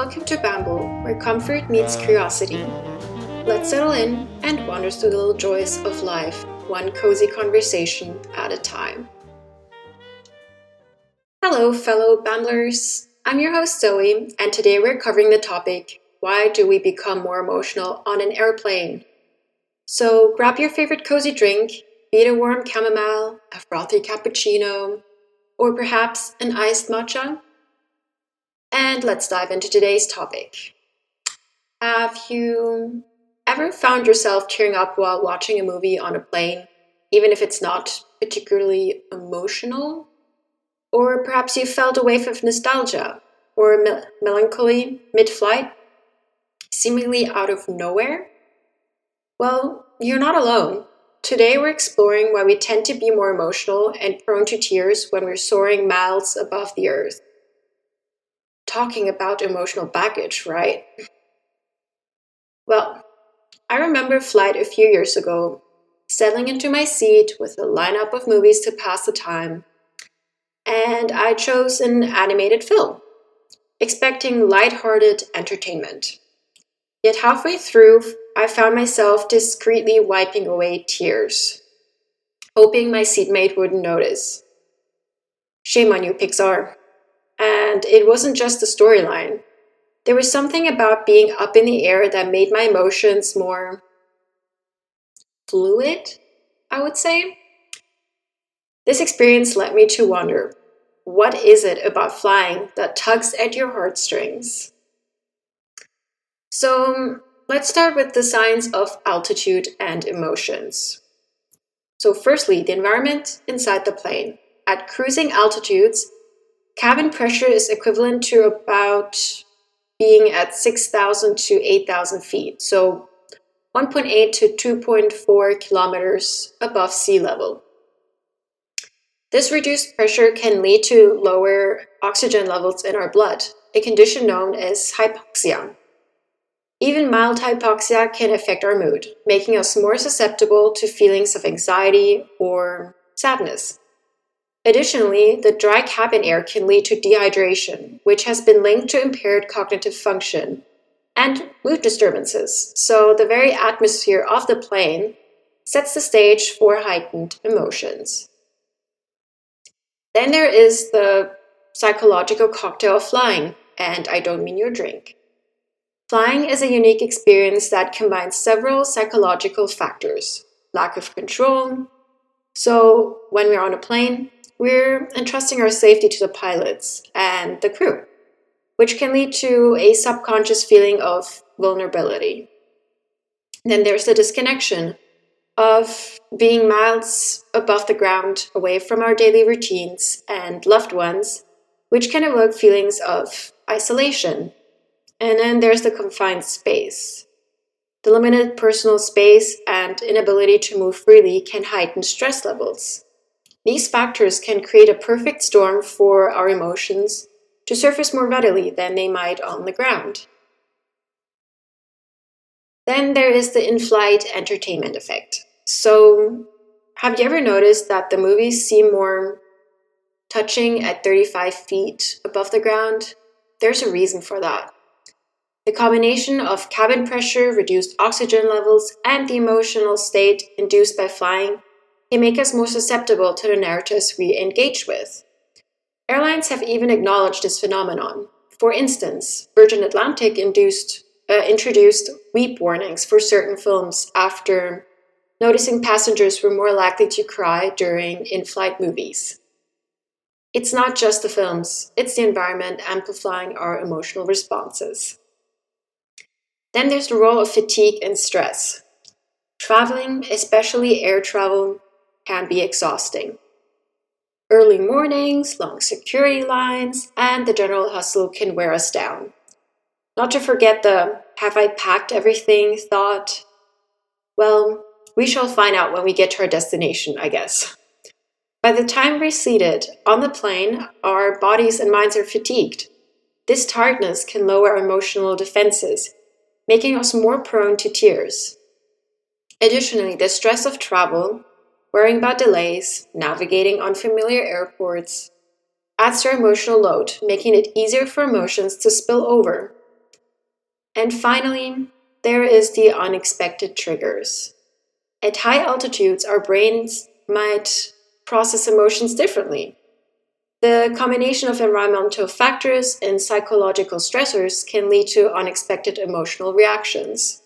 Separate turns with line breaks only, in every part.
Welcome to Bamble, where comfort meets curiosity. Let's settle in and wander through the little joys of life, one cozy conversation at a time. Hello, fellow Bamblers. I'm your host Zoe, and today we're covering the topic, why do we become more emotional on an airplane? So grab your favorite cozy drink, be it a warm chamomile, a frothy cappuccino, or perhaps an iced matcha. And let's dive into today's topic. Have you ever found yourself tearing up while watching a movie on a plane, even if it's not particularly emotional? Or perhaps you felt a wave of nostalgia or melancholy mid-flight, seemingly out of nowhere? Well, you're not alone. Today we're exploring why we tend to be more emotional and prone to tears when we're soaring miles above the earth. Talking about emotional baggage, right? Well, I remember a flight a few years ago, settling into my seat with a lineup of movies to pass the time, and I chose an animated film, expecting lighthearted entertainment. Yet halfway through, I found myself discreetly wiping away tears, hoping my seatmate wouldn't notice. Shame on you, Pixar. And it wasn't just the storyline. There was something about being up in the air that made my emotions more fluid, I would say. This experience led me to wonder, what is it about flying that tugs at your heartstrings? So let's start with the science of altitude and emotions. So firstly, the environment inside the plane. At cruising altitudes, cabin pressure is equivalent to about being at 6,000 to 8,000 feet, so 1.8 to 2.4 kilometers above sea level. This reduced pressure can lead to lower oxygen levels in our blood, a condition known as hypoxia. Even mild hypoxia can affect our mood, making us more susceptible to feelings of anxiety or sadness. Additionally, the dry cabin air can lead to dehydration, which has been linked to impaired cognitive function and mood disturbances. So the very atmosphere of the plane sets the stage for heightened emotions. Then there is the psychological cocktail of flying, and I don't mean your drink. Flying is a unique experience that combines several psychological factors. Lack of control. So when we're on a plane, we're entrusting our safety to the pilots and the crew, which can lead to a subconscious feeling of vulnerability. Then there's the disconnection of being miles above the ground, away from our daily routines and loved ones, which can evoke feelings of isolation. And then there's the confined space. The limited personal space and inability to move freely can heighten stress levels. These factors can create a perfect storm for our emotions to surface more readily than they might on the ground. Then there is the in-flight entertainment effect. So, have you ever noticed that the movies seem more touching at 35 feet above the ground? There's a reason for that. The combination of cabin pressure, reduced oxygen levels, and the emotional state induced by flying can make us more susceptible to the narratives we engage with. Airlines have even acknowledged this phenomenon. For instance, Virgin Atlantic introduced weep warnings for certain films after noticing passengers were more likely to cry during in-flight movies. It's not just the films, it's the environment amplifying our emotional responses. Then there's the role of fatigue and stress. Traveling, especially air travel, can be exhausting. Early mornings, long security lines, and the general hustle can wear us down. Not to forget the "have I packed everything" thought. Well, we shall find out when we get to our destination, I guess. By the time we're seated on the plane, our bodies and minds are fatigued. This tiredness can lower our emotional defenses, making us more prone to tears. Additionally, the stress of travel, worrying about delays, navigating unfamiliar airports, adds to our emotional load, making it easier for emotions to spill over. And finally, there is the unexpected triggers. At high altitudes, our brains might process emotions differently. The combination of environmental factors and psychological stressors can lead to unexpected emotional reactions.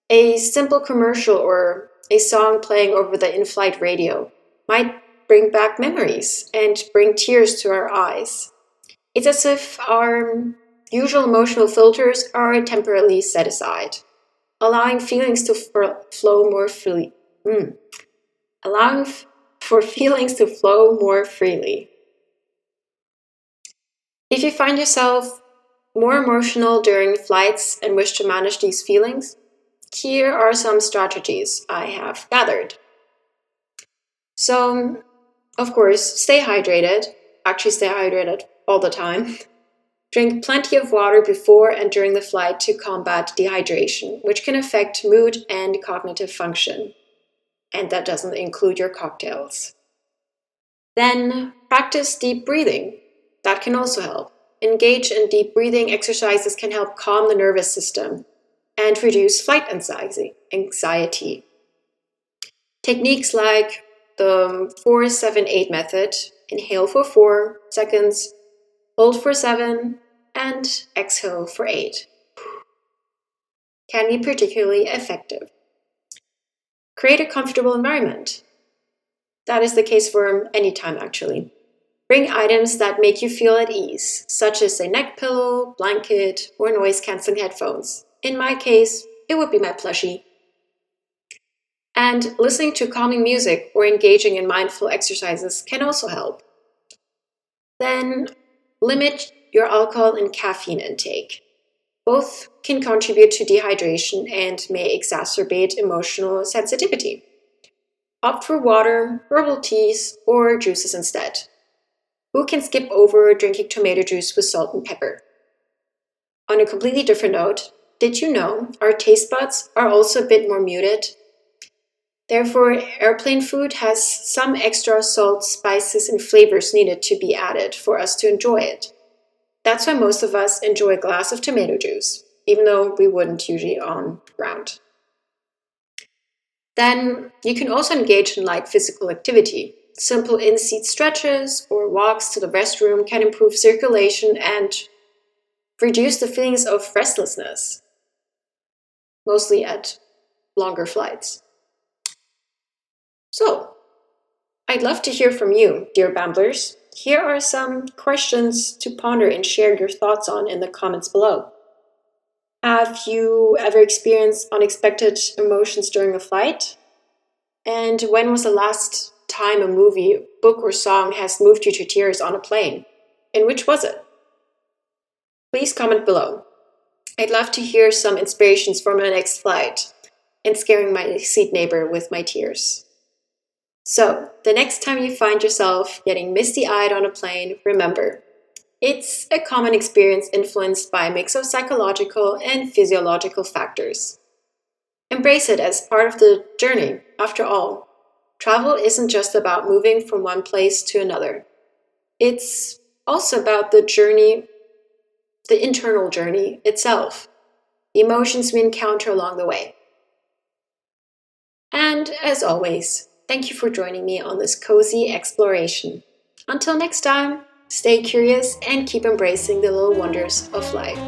A simple commercial or a song playing over the in-flight radio might bring back memories and bring tears to our eyes. It's as if our usual emotional filters are temporarily set aside, allowing feelings to flow more freely. Allowing for feelings to flow more freely. If you find yourself more emotional during flights and wish to manage these feelings, here are some strategies I have gathered. So, of course, stay hydrated. Actually, stay hydrated all the time. Drink plenty of water before and during the flight to combat dehydration, which can affect mood and cognitive function. And that doesn't include your cocktails. Then practice deep breathing. That can also help. Engage in deep breathing exercises can help calm the nervous system and reduce flight anxiety. Techniques like the 4-7-8 method, inhale for 4 seconds, hold for 7, and exhale for 8, can be particularly effective. Create a comfortable environment. That is the case for any time, actually. Bring items that make you feel at ease, such as a neck pillow, blanket, or noise-canceling headphones. In my case, it would be my plushie. And listening to calming music or engaging in mindful exercises can also help. Then, limit your alcohol and caffeine intake. Both can contribute to dehydration and may exacerbate emotional sensitivity. Opt for water, herbal teas, or juices instead. Who can skip over drinking tomato juice with salt and pepper? On a completely different note, did you know our taste buds are also a bit more muted? Therefore, airplane food has some extra salt, spices, and flavors needed to be added for us to enjoy it. That's why most of us enjoy a glass of tomato juice, even though we wouldn't usually on ground. Then you can also engage in light physical activity. Simple in-seat stretches or walks to the restroom can improve circulation and reduce the feelings of restlessness, mostly at longer flights. So, I'd love to hear from you, dear Bamblers. Here are some questions to ponder and share your thoughts on in the comments below. Have you ever experienced unexpected emotions during a flight? And when was the last time a movie, book, or song has moved you to tears on a plane? And which was it? Please comment below. I'd love to hear some inspirations for my next flight and scaring my seat neighbor with my tears. So, the next time you find yourself getting misty-eyed on a plane, remember, it's a common experience influenced by a mix of psychological and physiological factors. Embrace it as part of the journey. After all, travel isn't just about moving from one place to another. It's also about the journey, the internal journey itself, the emotions we encounter along the way. And as always, thank you for joining me on this cozy exploration. Until next time, stay curious and keep embracing the little wonders of life.